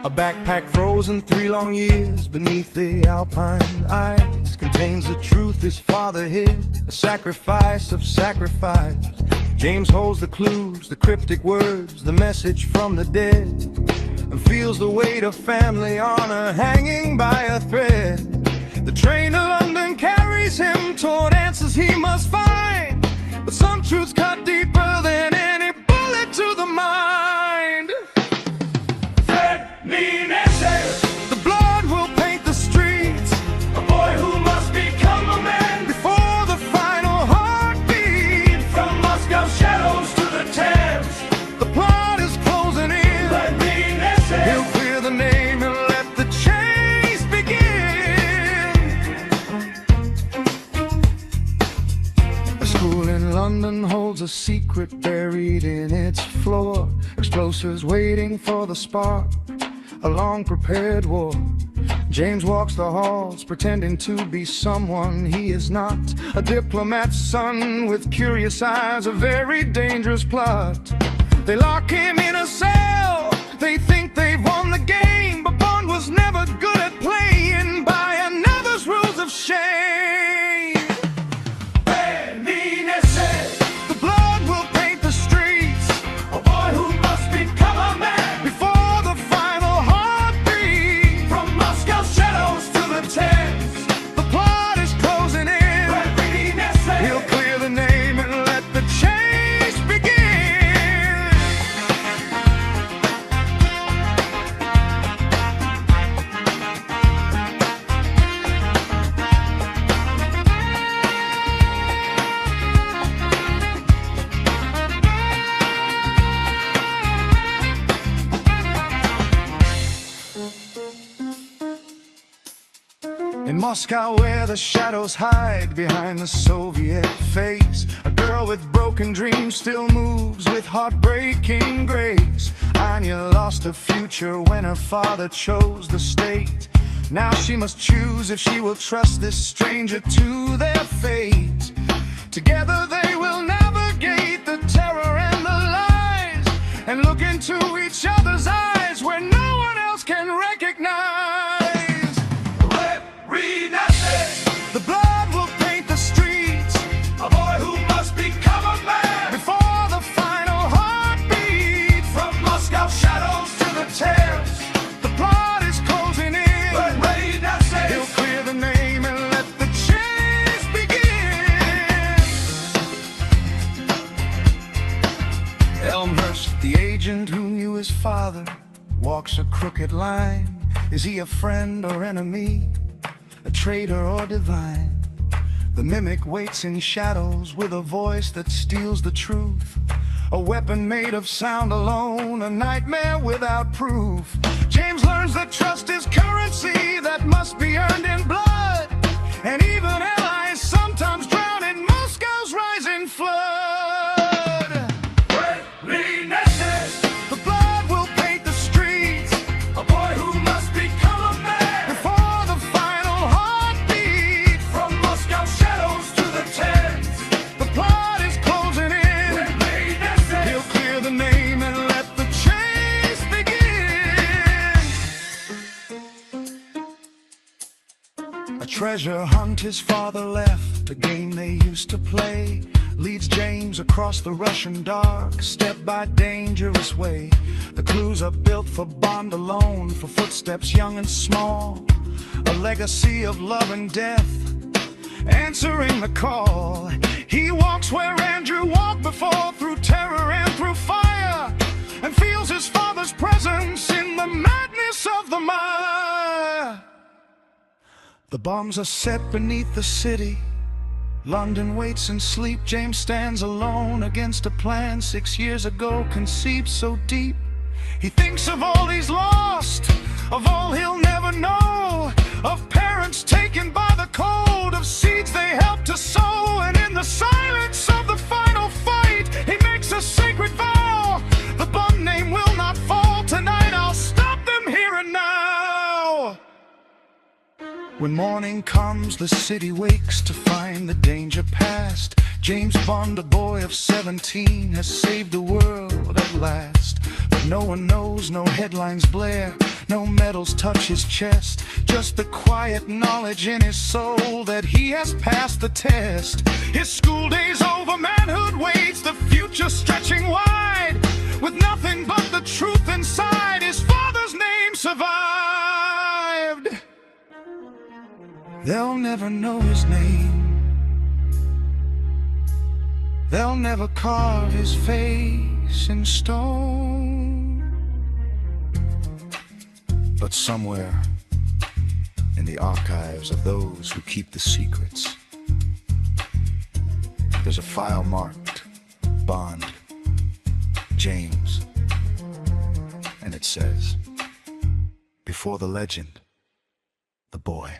A backpack frozen 3 long years beneath the Alpine ice contains the truth his father hid, a sacrifice of sacrifice. James holds the clues, the cryptic words, the message from the dead, and feels the weight of family honor hanging by a thread. The train to London carries him toward answers he must find, but some truths cut deeper than any bullet to the mind. NEMESIS, the blood will paint the streets, a boy who must become a man before the final heartbeat. From Moscow's shadows to the Thames, the plot is closing in. Let NEMESIS, he'll clear the name and let the chase begin. A school in London holds a secret buried in its floor, explosives waiting for the spark, a long-prepared war. James walks the halls, pretending to be someone he is not, a diplomat's son with curious eyes, a very dangerous plot. They lock him in a cell, they think they've won the game, but Bond was never good at playing by another's rules of shame. NEMESIS, the blood will paint the streets, a boy who must become a man before the plot is closing in. He'll clear the name and let the chase begin. In Moscow, where the shadows hide behind the Soviet face, a girl with broken dreams still moves with heartbreaking grace. Anya lost her future when her father chose the state. Now she must choose if she will trust this stranger to their fate. Together they will navigate the terror and the lies, and look into each other's eyes where no one else can recognize. The blood will paint the streets, a boy who must become a man before the final heartbeat. From Moscow's shadows to the Thames, the plot is closing in. He'll clear the name and let the chase begin. Elmhurst, the agent who knew his father, walks a crooked line. Is he a friend or enemy, a traitor or divine? The mimic waits in shadows with a voice that steals the truth, a weapon made of sound alone, a nightmare without proof. James learns that trust is currency that must be earned in blood, and even allies sometimes drown in Moscow's rising flood. NEMESIS, the blood will paint the streets, a boy who must become a man before the final heartbeat. From Moscow's shadows to the Thames, the plot is closing in. He'll clear the name and let the chase begin. A treasure hunt his father left, a game they used to play, leads James across the Russian dark, step by dangerous way. The clues are built for Bond alone, for footsteps young and small, a legacy of love and death, answering the call. He walks where Andrew walked before, through terror and through fire, and feels his father's presence in the madness of the mire. The bombs are set beneath the city, London waits in sleep. James stands alone against a plan 6 years ago conceived so deep. He thinks of all he's lost, of all he'll never know, of parents taken by the cold, of seeds they helped to sow. And in the silence of the final fight, he makes a sacred vow: the Bond name will not fall tonight, I'll stop them here and now. When morning comes, the city wakes to find the danger past. James Bond, a boy of 17, has saved the world at last. But no one knows, no headlines blare, no medals touch his chest, just the quiet knowledge in his soul that he has passed the test. His school days over, manhood waits, the future stretching wide. With nothing but the truth inside, his father's name survived. They'll never know his name, they'll never carve his face in stone. But somewhere in the archives of those who keep the secrets, there's a file marked Bond, James, and it says, before the legend, the boy.